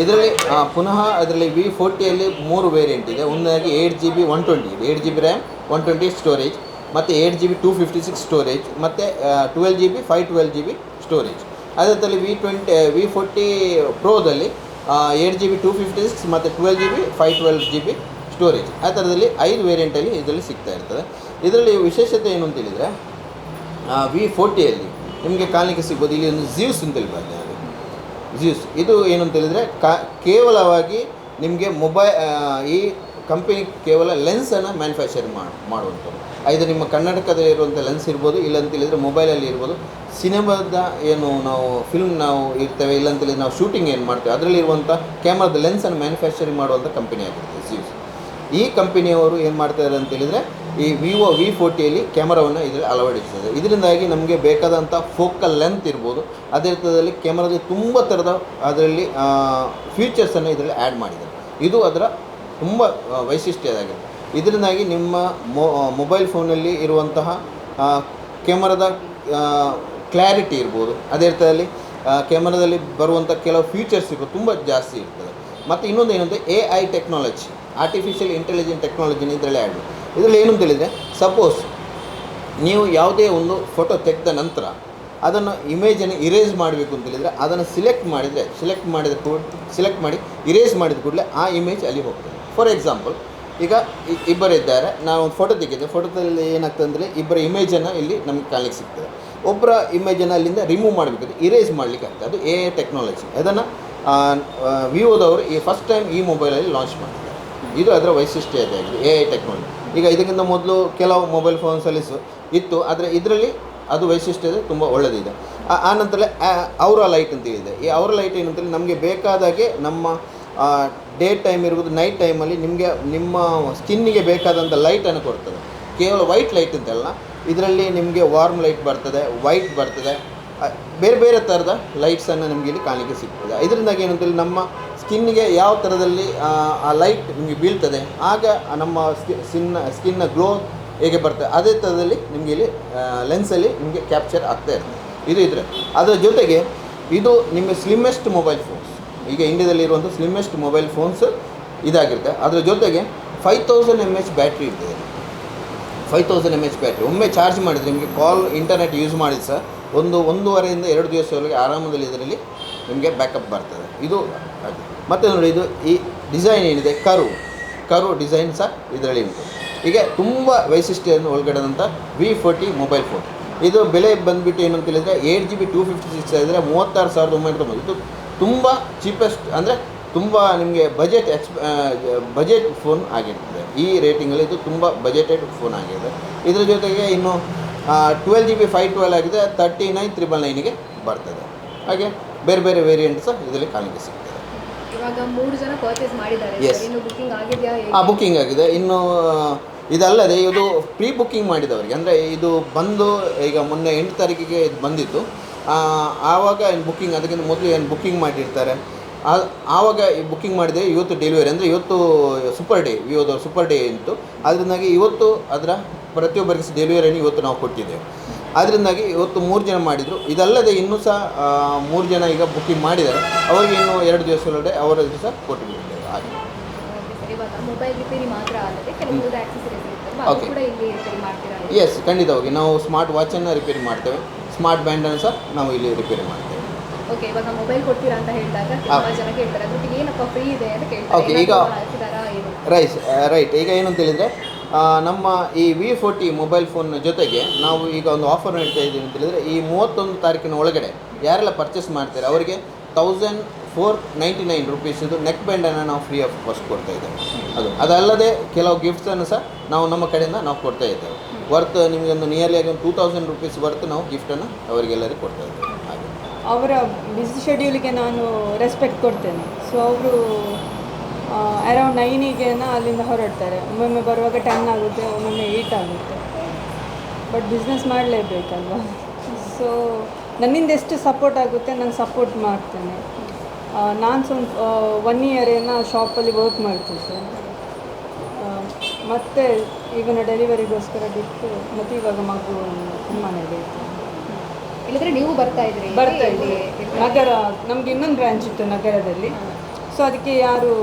ಇದರಲ್ಲಿ ಪುನಃ ಅದರಲ್ಲಿ V40ಯಲ್ಲಿ 3 ವೇರಿಯಂಟ್ ಇದೆ. ಒಂದಾಗಿ 8GB 120 ಇದೆ, 8GB RAM 120 ಸ್ಟೋರೇಜ್, ಮತ್ತು 8GB 256 ಸ್ಟೋರೇಜ್, ಮತ್ತು 12GB 512GB ಸ್ಟೋರೇಜ್. ಅದೇ ಥರ V40 Proದಲ್ಲಿ 8GB 256 ಮತ್ತು 12GB 512GB ಸ್ಟೋರೇಜ್. ಆ ಥರದಲ್ಲಿ 5 ವೇರಿಯಂಟಲ್ಲಿ ಇದರಲ್ಲಿ ಸಿಗ್ತಾ ಇರ್ತದೆ. ಇದರಲ್ಲಿ ವಿಶೇಷತೆ ಏನು ಅಂತ ಹೇಳಿದರೆ V40ಯಲ್ಲಿ ನಿಮಗೆ ಕಾಣಲಿಕ್ಕೆ ಸಿಗ್ಬೋದು, ಇಲ್ಲಿ ಒಂದು ಜ್ಯೂಸ್ ಅಂತೇಳಿ ಬರ್ತದೆ. ಜ್ಯೂಸ್ ಇದು ಏನು ಅಂತ ಹೇಳಿದರೆ ಕೇವಲವಾಗಿ ನಿಮಗೆ ಈ ಕಂಪನಿ ಕೇವಲ ಲೆನ್ಸನ್ನು ಮ್ಯಾನುಫ್ಯಾಕ್ಚರ್ ಮಾಡುವಂಥದ್ದು. ಇದು ನಿಮ್ಮ ಕರ್ನಾಟಕದಲ್ಲಿ ಇರುವಂಥ ಲೆನ್ಸ್ ಇರ್ಬೋದು, ಇಲ್ಲಂತೇಳಿದರೆ ಮೊಬೈಲಲ್ಲಿ ಇರ್ಬೋದು, ಸಿನಿಮಾದ ಏನು ನಾವು ಫಿಲ್ಮ್ ನಾವು ಇರ್ತೇವೆ, ಇಲ್ಲಂತೇಳಿದರೆ ನಾವು ಶೂಟಿಂಗ್ ಏನು ಮಾಡ್ತೇವೆ ಅದರಲ್ಲಿರುವಂಥ ಕ್ಯಾಮ್ರಾದ ಲೆನ್ಸನ್ನು ಮ್ಯಾನುಫ್ಯಾಕ್ಚರಿಂಗ್ ಮಾಡುವಂಥ ಕಂಪನಿ ಆಗಿರುತ್ತೆ ಜ್ಯೂಸ್. ಈ ಕಂಪನಿಯವರು ಏನು ಮಾಡ್ತಾರೆ ಅಂತೇಳಿದರೆ ಈ V40ಯಲ್ಲಿ ಕ್ಯಾಮರಾವನ್ನು ಇದರಲ್ಲಿ ಅಳವಡಿಸಿದ್ದಾರೆ. ಇದರಿಂದಾಗಿ ನಮಗೆ ಬೇಕಾದಂಥ ಫೋಕಲ್ ಲೆಂತ್ ಇರ್ಬೋದು, ಅದೇ ರೀತಿಯಲ್ಲಿ ಕ್ಯಾಮ್ರಾದಲ್ಲಿ ತುಂಬ ಥರದ ಅದರಲ್ಲಿ ಫೀಚರ್ಸನ್ನು ಇದರಲ್ಲಿ ಆ್ಯಡ್ ಮಾಡಿದ್ದಾರೆ. ಇದು ಅದರ ತುಂಬ ವೈಶಿಷ್ಟ್ಯವಾಗಿದೆ. ಇದರಿಂದಾಗಿ ನಿಮ್ಮ ಮೊಬೈಲ್ ಫೋನಲ್ಲಿ ಇರುವಂತಹ ಕ್ಯಾಮರಾದ ಕ್ಲಾರಿಟಿ ಇರ್ಬೋದು, ಅದೇ ರೀತಿಯಲ್ಲಿ ಕ್ಯಾಮರಾದಲ್ಲಿ ಬರುವಂಥ ಕೆಲವು ಫೀಚರ್ಸ್ ಇರ್ಬೋದು ತುಂಬ ಜಾಸ್ತಿ ಇರ್ತದೆ. ಮತ್ತು ಇನ್ನೊಂದು ಏನಂದರೆ AI ಟೆಕ್ನಾಲಜಿ, ಆರ್ಟಿಫಿಷಿಯಲ್ ಇಂಟೆಲಿಜೆಂಟ್ ಟೆಕ್ನಾಲಜಿನ ಇದರಲ್ಲಿ ಆ್ಯಡ್. ಇದರಲ್ಲಿ ಏನು ಅಂತೇಳಿದರೆ ಸಪೋಸ್ ನೀವು ಯಾವುದೇ ಒಂದು ಫೋಟೋ ತೆಗೆದ ನಂತರ ಅದನ್ನು ಇಮೇಜನ್ನು ಇರೇಸ್ ಮಾಡಬೇಕು ಅಂತೇಳಿದರೆ ಅದನ್ನು ಸಿಲೆಕ್ಟ್ ಮಾಡಿ ಇರೇಸ್ ಮಾಡಿದ ಕೂಡಲೇ ಆ ಇಮೇಜ್ ಅಲ್ಲಿ ಹೋಗ್ತದೆ. ಫಾರ್ ಎಕ್ಸಾಂಪಲ್, ಈಗ ಇಬ್ಬರಿದ್ದಾರೆ, ನಾವು ಒಂದು ಫೋಟೋ ತೆಗೆದೆ, ಫೋಟೋದಲ್ಲಿ ಏನಾಗ್ತದೆ ಅಂದರೆ ಇಬ್ಬರ ಇಮೇಜನ್ನು ಇಲ್ಲಿ ನಮಗೆ ಕಾಣಲಿಕ್ಕೆ ಸಿಗ್ತದೆ. ಒಬ್ಬರ ಇಮೇಜನ್ನು ಅಲ್ಲಿಂದ ರಿಮೂವ್ ಮಾಡಬೇಕು, ಇರೇಸ್ ಮಾಡಲಿಕ್ಕೆ ಆಗ್ತದೆ. ಅದು AI ಟೆಕ್ನಾಲಜಿ. ಅದನ್ನು ವಿವೋದವರು ಫಸ್ಟ್ ಟೈಮ್ ಈ ಮೊಬೈಲಲ್ಲಿ ಲಾಂಚ್ ಮಾಡಿದ್ದಾರೆ. ಇದು ಅದರ ವೈಶಿಷ್ಟ್ಯ ಆಗಿದೆ AI ಟೆಕ್ನಾಲಜಿ. ಈಗ ಇದಕ್ಕಿಂತ ಮೊದಲು ಕೆಲವು ಮೊಬೈಲ್ ಫೋನ್ಸಲ್ಲಿ ಇತ್ತು, ಆದರೆ ಇದರಲ್ಲಿ ಅದು ವೈಶಿಷ್ಟ್ಯ ತುಂಬ ಒಳ್ಳೆಯದಿದೆ. ಆನಂತರ ಔರಾ ಲೈಟ್ ಅಂತ ಇದೆ. ಈ ಔರಾ ಲೈಟ್ ಏನಂತೇಳಿ ನಮಗೆ ಬೇಕಾದಾಗೆ ನಮ್ಮ ಡೇ ಟೈಮ್ ಇರ್ಬೋದು, ನೈಟ್ ಟೈಮಲ್ಲಿ ನಿಮ್ಮ ಸ್ಕಿನ್ನಿಗೆ ಬೇಕಾದಂಥ ಲೈಟನ್ನು ಕೊಡ್ತದೆ. ಕೇವಲ ವೈಟ್ ಲೈಟ್ ಅಂತಲ್ಲ, ಇದರಲ್ಲಿ ನಿಮಗೆ ವಾರ್ಮ್ ಲೈಟ್ ಬರ್ತದೆ, ವೈಟ್ ಬರ್ತದೆ, ಬೇರೆ ಬೇರೆ ಥರದ ಲೈಟ್ಸನ್ನು ನಮಗೆ ಇಲ್ಲಿ ಕಾಣಲಿಕ್ಕೆ ಸಿಗ್ತದೆ. ಇದರಿಂದಾಗಿ ಏನಂತೇಳಿ ನಮ್ಮ ಸ್ಕಿನ್ನಿಗೆ ಯಾವ ಥರದಲ್ಲಿ ಆ ಲೈಟ್ ನಿಮಗೆ ಬೀಳ್ತದೆ, ಆಗ ನಮ್ಮ ಸ್ಕಿನ್ನ ಗ್ಲೋ ಹೇಗೆ ಬರ್ತದೆ ಅದೇ ಥರದಲ್ಲಿ ನಿಮಗೆ ಇಲ್ಲಿ ಲೆನ್ಸಲ್ಲಿ ನಿಮಗೆ ಕ್ಯಾಪ್ಚರ್ ಆಗ್ತಾ ಇರ್ತದೆ. ಇದು ಅದರ ಜೊತೆಗೆ ಇದು ನಿಮ್ಮ ಸ್ಲಿಮ್ಮೆಸ್ಟ್ ಮೊಬೈಲ್ ಫೋನ್ಸ್, ಈಗ ಇಂಡಿಯಾದಲ್ಲಿರುವಂಥ ಸ್ಲಿಮ್ಮೆಸ್ಟ್ ಮೊಬೈಲ್ ಫೋನ್ಸ್ ಇದಾಗಿರುತ್ತೆ. ಅದರ ಜೊತೆಗೆ 5000 mAh ಬ್ಯಾಟ್ರಿ ಇರ್ತದೆ. 5000 mAh ಬ್ಯಾಟ್ರಿ ಒಮ್ಮೆ ಚಾರ್ಜ್ ಮಾಡಿದರೆ ನಿಮಗೆ ಕಾಲ್ ಇಂಟರ್ನೆಟ್ ಯೂಸ್ ಮಾಡಿ ಸಹ 1.5 to 2 ದಿವಸದವರೆಗೆ ಆರಾಮದಲ್ಲಿ ಇದರಲ್ಲಿ ನಿಮಗೆ ಬ್ಯಾಕಪ್ ಬರ್ತದೆ. ಇದು ಮತ್ತು ನೋಡಿ, ಇದು ಈ ಡಿಸೈನ್ ಏನಿದೆ ಕರು ಡಿಸೈನ್ ಸಹ ಇದರಲ್ಲಿ ಉಂಟು. ಹೀಗೆ ತುಂಬ ವೈಶಿಷ್ಟ್ಯವನ್ನು ಒಳಗಡೆದಂಥ V40 ಮೊಬೈಲ್ ಫೋನ್. ಇದು ಬೆಲೆ ಬಂದುಬಿಟ್ಟು ಏನು ಅಂತ ಹೇಳಿದರೆ 8GB 256 ಆದರೆ 36,990. ಇದು ತುಂಬ ಚೀಪೆಸ್ಟ್, ಅಂದರೆ ತುಂಬ ನಿಮಗೆ ಬಜೆಟ್ ಫೋನ್ ಆಗಿರ್ತದೆ. ಈ ರೇಟಿಂಗಲ್ಲಿ ಇದು ತುಂಬ ಬಜೆಟೆಡ್ ಫೋನ್ ಆಗಿದೆ. ಇದರ ಜೊತೆಗೆ ಇನ್ನು 12GB 512 ಆಗಿದೆ, 39,999ಗೆ ಬರ್ತದೆ. ಹಾಗೆ ಬೇರೆ ಬೇರೆ ವೇರಿಯಂಟ್ ಸಹ ಇದರಲ್ಲಿ ಕಾಣಲಿಕ್ಕೆ ಸಿಗ್ತದೆ. ಇವಾಗ 3 ಜನ ಪರ್ಚೇಸ್ ಮಾಡಿದ್ದಾರೆ, ಇನ್ನು ಬುಕಿಂಗ್ ಆಗಿದೆಯಾ? ಬುಕ್ಕಿಂಗ್ ಆಗಿದೆ. ಇನ್ನು ಇದಲ್ಲದೆ ಇದು ಪ್ರೀ ಬುಕ್ಕಿಂಗ್ ಮಾಡಿದವರಿಗೆ, ಅಂದರೆ ಇದು ಬಂದು ಈಗ ಮೊನ್ನೆ 8 ತಾರೀಕಿಗೆ ಇದು ಬಂದಿತ್ತು, ಆವಾಗ ಏನು ಬುಕ್ಕಿಂಗ್ ಅದಕ್ಕಿಂತ ಮೊದಲು ಏನು ಬುಕ್ಕಿಂಗ್ ಮಾಡಿರ್ತಾರೆ, ಆವಾಗ ಈ ಬುಕ್ಕಿಂಗ್ ಮಾಡಿದೆ. ಇವತ್ತು ಡೆಲಿವರಿ, ಅಂದರೆ ಇವತ್ತು ಸೂಪರ್ ಡೇ, ವಿವೋದವ್ರು ಸೂಪರ್ ಡೇ ಇತ್ತು. ಅದರಿಂದಾಗಿ ಇವತ್ತು ಅದರ ಪ್ರತಿಯೊಬ್ಬರಿಗೆ ಡೆಲಿವರಿಯನ್ನು ಇವತ್ತು ನಾವು ಕೊಟ್ಟಿದ್ದೇವೆ. ಅದರಿಂದಾಗಿ ಇವತ್ತು 3 ಜನ ಮಾಡಿದರು. ಇದಲ್ಲದೆ ಇನ್ನೂ ಸಹ 3 ಜನ ಈಗ ಬುಕ್ಕಿಂಗ್ ಮಾಡಿದ್ದಾರೆ. ಅವರಿಗೆ ಇನ್ನೂ 2 ದಿವಸದೊಳಗೆ ಅವರ ದಿವಸ ಕೊಟ್ಟುಬಿಡ್ತೇವೆ. ಹಾಗೆ ಇವಾಗ ಮೊಬೈಲ್ ರಿಪೇರಿ ಮಾತ್ರ ಅಲ್ಲದೆ ಕೆಲವೊಂದು ಆಕ್ಸೆಸರೀಸ್ ಇರುತ್ತಲ್ವಾ, ಅದು ಕೂಡ ಇಲ್ಲಿ ರಿಪೇರಿ ಮಾಡ್ತೀರಾ? ಎಸ್, ಖಂಡಿತವಾಗಿ ನಾವು ಸ್ಮಾರ್ಟ್ ವಾಚನ್ನು ರಿಪೇರಿ ಮಾಡ್ತೇವೆ, ಸ್ಮಾರ್ಟ್ ಬ್ಯಾಂಡನ್ನು ಸಹ ನಾವು ಇಲ್ಲಿ ರಿಪೇರಿ ಮಾಡ್ತೇವೆ. ಓಕೆ, ಇವಾಗ ಮೊಬೈಲ್ ಕೊಡ್ತೀರಾ ಅಂತ ಹೇಳಿದಾಗ ತುಂಬ ಜನ ಕೇಳ್ತಾರೆ, ಅದಕ್ಕೆ ಏನಪ್ಪ ಫ್ರೀ ಇದೆ ಅಂತ ಕೇಳ್ತಾರೆ. ಓಕೆ, ಈಗ ರೈಟ್, ಈಗ ಏನು ಅಂತ ಹೇಳಿದರೆ ನಮ್ಮ ಈ V40 ಮೊಬೈಲ್ ಫೋನ್ನ ಜೊತೆಗೆ ನಾವು ಈಗ ಒಂದು ಆಫರ್ ನೀಡ್ತಾ ಇದ್ದೀವಿ ಅಂತ ಹೇಳಿದರೆ, ಈ 31 ತಾರೀಕಿನ ಒಳಗಡೆ ಯಾರೆಲ್ಲ ಪರ್ಚೇಸ್ ಮಾಡ್ತಾರೆ ಅವರಿಗೆ 1499 ರುಪೀಸಿದು ನೆಕ್ ಬ್ಯಾಂಡನ್ನು ನಾವು ಫ್ರೀ ಆಫ್ ಕಾಸ್ಟ್ ಕೊಡ್ತಾ ಇದ್ದೇವೆ. ಅದಲ್ಲದೆ ಕೆಲವು ಗಿಫ್ಟ್ಸನ್ನು ಸಹ ನಾವು ನಮ್ಮ ಕಡೆಯಿಂದ ನಾವು ಕೊಡ್ತಾ ಇದ್ದೇವೆ. ವರ್ತ್ ನಿಮಗೆ ಒಂದು ನಿಯರ್ಲಿ ಆಗಿ ಒಂದು 2000 ರುಪೀಸ್ ವರ್ತ್ ನಾವು ಗಿಫ್ಟನ್ನು ಅವರಿಗೆಲ್ಲರಿಗೂ ಕೊಡ್ತಾ ಇದ್ದೇವೆ. ಹಾಗೆ ಅವರ ಬ್ಯುಸಿ ಶೆಡ್ಯೂಲಿಗೆ ನಾನು ರೆಸ್ಪೆಕ್ಟ್ ಕೊಡ್ತೇನೆ. ಸೊ ಅವರು ಅರೌಂಡ್ 9ಗೆ ಅಲ್ಲಿಂದ ಹೊರಡ್ತಾರೆ. ಒಮ್ಮೊಮ್ಮೆ ಬರುವಾಗ 10 ಆಗುತ್ತೆ, ಒಮ್ಮೊಮ್ಮೆ 8 ಆಗುತ್ತೆ. But business ಮಾಡಲೇಬೇಕಲ್ವ. ಸೊ ನನ್ನಿಂದ ಎಷ್ಟು ಸಪೋರ್ಟ್ ಆಗುತ್ತೆ ನಾನು ಸಪೋರ್ಟ್ ಮಾಡ್ತೇನೆ. ನಾನು ಒಂದು 1 ಇಯರ್ ಶಾಪಲ್ಲಿ ವರ್ಕ್ ಮಾಡ್ತಿದ್ದೆ. ಮತ್ತು ಇವನ ಡೆಲಿವರಿಗೋಸ್ಕರ ಬಿಟ್ಟು ಮತ್ತು ಇವಾಗ ಮಗು ಮನೇಲಿ ಇಲ್ಲದ್ರೆ ನೀವು ಬರ್ತಾ ಇದ್ರಿ ನಗರ. ನಮಗೆ ಇನ್ನೊಂದು ಬ್ರ್ಯಾಂಚ್ ಇತ್ತು ನಗರದಲ್ಲಿ. ಸೊ ಅದಕ್ಕೆ ಯಾರು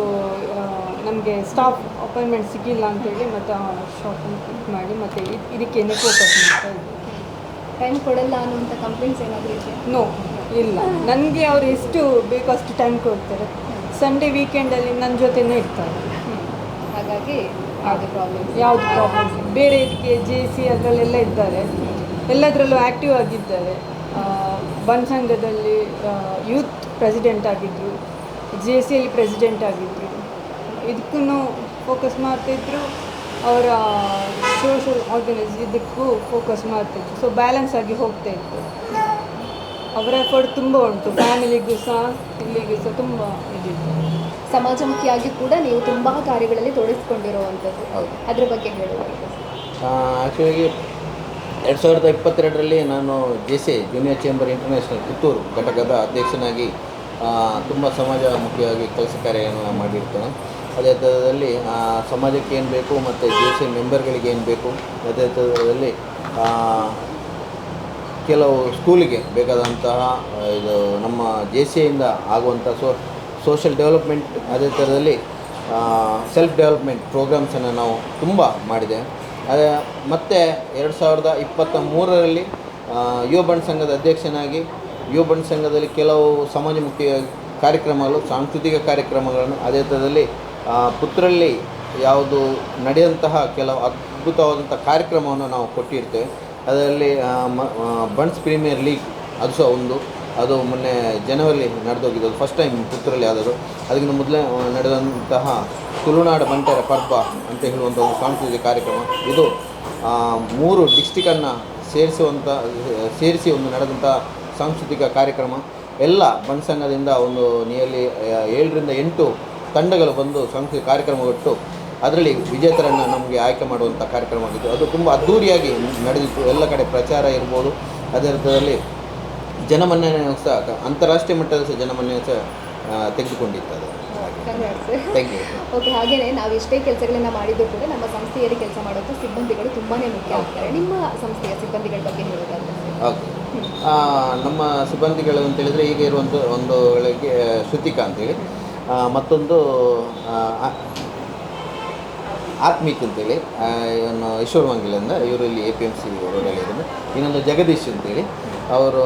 ನಮಗೆ ಸ್ಟಾಫ್ ಅಪಾಯಿಂಟ್ಮೆಂಟ್ ಸಿಕ್ಕಿಲ್ಲ ಅಂತೇಳಿ ಮತ್ತು ಆ ಶಾಪನ್ನು ಕ್ಲಿಕ್ ಮಾಡಿ ಮತ್ತು ಇದಕ್ಕೇನೆ ಫೋಕಸ್ ಮಾಡ್ತಾ ಇದ್ದೆ. ಟೈಮ್ ಕೊಡಲ್ಲ ಅನ್ನುವಂಥ ಕಂಪ್ಲೇಂಟ್ಸ್ ಏನಾದರೂ ಇದೆಯಾ? ನೋ, ಇಲ್ಲ. ನನಗೆ ಅವ್ರು ಎಷ್ಟು ಬೇಕೋ ಅಷ್ಟು ಟೈಮ್ ಕೊಡ್ತಾರೆ. ಸಂಡೇ ವೀಕೆಂಡಲ್ಲಿ ನನ್ನ ಜೊತೆನೇ ಇರ್ತಾರೆ. ಹಾಗಾಗಿ ಯಾವುದು ಪ್ರಾಬ್ಲಮ್ ಬೇರೆ ಇದಕ್ಕೆ JC ಅದರಲ್ಲೆಲ್ಲ ಇದ್ದಾರೆ, ಎಲ್ಲದರಲ್ಲೂ ಆ್ಯಕ್ಟಿವ್ ಆಗಿದ್ದಾರೆ. ಬನ್ಸಂಗದಲ್ಲಿ ಯೂತ್ ಪ್ರೆಸಿಡೆಂಟ್ ಆಗಿದ್ದರು, JCಯಲ್ಲಿ ಪ್ರೆಸಿಡೆಂಟ್ ಆಗಿದ್ದರು. ಇದಕ್ಕೂ ಫೋಕಸ್ ಮಾಡ್ತಾಯಿದ್ರು. ಅವರ ಸೋಷಲ್ ಇದಕ್ಕೂ ಫೋಕಸ್ ಮಾಡ್ತಾಯಿದ್ರು. ಸೊ ಬ್ಯಾಲೆನ್ಸ್ ಆಗಿ ಹೋಗ್ತಾಯಿತ್ತು. ಅವರ ಎಫರ್ಟ್ ತುಂಬ ಉಂಟು, ಫ್ಯಾಮಿಲಿಗೂ ಸಹ ಇಲ್ಲಿಗೂ ಸಹ ತುಂಬ ಇದಿದೆ. ಸಮಾಜಮುಖಿಯಾಗಿ ಕೂಡ ನೀವು ತುಂಬ ಕಾರ್ಯಗಳಲ್ಲಿ ತೊಡಗಿಸ್ಕೊಂಡಿರುವಂಥದ್ದು, ಅದ್ರ ಬಗ್ಗೆ ಹೇಳುವುದು. ಆ್ಯಕ್ಚುಲಿ 2022ರಲ್ಲಿ ನಾನು JC junior chamber international Puttur ಘಟಕದ ಅಧ್ಯಕ್ಷನಾಗಿ ತುಂಬ ಸಮಾಜಮುಖಿಯಾಗಿ ಕೆಲಸ ಕಾರ್ಯವನ್ನು ಮಾಡಿರ್ತೇನೆ. ಅದೇ ಥರದಲ್ಲಿ ಸಮಾಜಕ್ಕೆ ಏನು ಬೇಕು ಮತ್ತು JC ಮೆಂಬರ್ಗಳಿಗೆ ಏನು ಬೇಕು, ಅದೇ ಥರದಲ್ಲಿ ಕೆಲವು ಸ್ಕೂಲಿಗೆ ಬೇಕಾದಂತಹ ಇದು ನಮ್ಮ JCಯಿಂದ ಆಗುವಂಥ ಸೋಷಲ್ ಡೆವಲಪ್ಮೆಂಟ್, ಅದೇ ಥರದಲ್ಲಿ ಸೆಲ್ಫ್ ಡೆವಲಪ್ಮೆಂಟ್ ಪ್ರೋಗ್ರಾಮ್ಸನ್ನು ನಾವು ತುಂಬ ಮಾಡಿದೆ. ಅದೇ ಮತ್ತು 2023ರಲ್ಲಿ ಯುವ ಬಣ್ಣ ಸಂಘದ ಅಧ್ಯಕ್ಷನಾಗಿ ಯುವ ಬಣ್ಣ ಸಂಘದಲ್ಲಿ ಕೆಲವು ಸಮಾಜಮುಖಿ ಕಾರ್ಯಕ್ರಮಗಳು, ಸಾಂಸ್ಕೃತಿಕ ಕಾರ್ಯಕ್ರಮಗಳನ್ನು, ಅದೇ ಥರದಲ್ಲಿ ಪುತ್ತೂರಲ್ಲಿ ಯಾವುದು ನಡೆಯುವಂತಹ ಕೆಲವು ಅದ್ಭುತವಾದಂಥ ಕಾರ್ಯಕ್ರಮವನ್ನು ನಾವು ಕೊಟ್ಟಿರ್ತೇವೆ. ಅದರಲ್ಲಿ ಬಣ್ಸ್ ಪ್ರೀಮಿಯರ್ ಲೀಗ್ ಅದು ಸಹ ಒಂದು, ಅದು ಮೊನ್ನೆ ಜನವರಿಲಿ ನಡೆದೋಗಿದ್ದು, ಅದು ಫಸ್ಟ್ ಟೈಮ್ ಪುತ್ತೂರಲ್ಲಿ ಆದದ್ದು. ಅದಕ್ಕಿಂತ ಮೊದಲೇ ನಡೆದಂತಹ ತುಳುನಾಡ ಬಂಟರ ಪರ್ಬ ಅಂತ ಹೇಳುವಂಥ ಒಂದು ಸಾಂಸ್ಕೃತಿಕ ಕಾರ್ಯಕ್ರಮ. ಇದು 3 ಡಿಸ್ಟಿಕನ್ನು ಸೇರಿಸಿ ಒಂದು ನಡೆದಂಥ ಸಾಂಸ್ಕೃತಿಕ ಕಾರ್ಯಕ್ರಮ. ಎಲ್ಲ ಬಣ್ಣ ಸಂಘದಿಂದ ಒಂದು ನಿಯರ್ಲಿ 7ರಿಂದ 8 ತಂಡಗಳು ಬಂದು ಸಾಂಸ್ಕೃತಿಕ ಕಾರ್ಯಕ್ರಮ ಕೊಟ್ಟು ಅದರಲ್ಲಿ ವಿಜೇತರನ್ನು ನಮಗೆ ಆಯ್ಕೆ ಮಾಡುವಂಥ ಕಾರ್ಯಕ್ರಮ ಆಗಿತ್ತು. ಅದು ತುಂಬ ಅದ್ಧೂರಿಯಾಗಿ ನಡೆದಿತ್ತು. ಎಲ್ಲ ಕಡೆ ಪ್ರಚಾರ ಇರ್ಬೋದು, ಅದೇ ಅರ್ಥದಲ್ಲಿ ಜನಮನ್ನಣೆ ಸಹ ಅಂತಾರಾಷ್ಟ್ರೀಯ ಮಟ್ಟದ ಸಹ ಜನಮನ್ನಣೆ ಸಹ ತೆಗೆದುಕೊಂಡಿತ್ತು. ಅದು ಥ್ಯಾಂಕ್ ಯು. ಓಕೆ, ಹಾಗೆಯೇ ನಾವು ಎಷ್ಟೇ ಕೆಲಸಗಳನ್ನು ಮಾಡಿದರೂ ಕೂಡ ನಮ್ಮ ಸಂಸ್ಥೆಯಲ್ಲಿ ಕೆಲಸ ಮಾಡುವಂಥ ಸಿಬ್ಬಂದಿಗಳು ತುಂಬಾ ಮುಖ್ಯ ಆಗ್ತಾರೆ. ನಿಮ್ಮ ಸಂಸ್ಥೆಯ ಸಿಬ್ಬಂದಿಗಳ ಬಗ್ಗೆ ಹೇಳೋದಾದ್ರೆ? ಓಕೆ, ನಮ್ಮ ಸಿಬ್ಬಂದಿಗಳು ಅಂತೇಳಿದರೆ ಈಗ ಇರುವಂಥ ಒಂದು ವೇಳೆಗೆ ಶ್ರುತಿಕಾ ಅಂತೇಳಿ, ಮತ್ತೊಂದು ಆತ್ಮಿಕ್ ಅಂತೇಳಿ ಇವನು ಈಶ್ವರ ಮಂಗಿಲಿಂದ, ಇವರು ಇಲ್ಲಿ APMC ರೋಡಲ್ಲಿ ಇದ್ದಾರೆ. ಇನ್ನೊಂದು ಜಗದೀಶ್ ಅಂತೇಳಿ, ಅವರು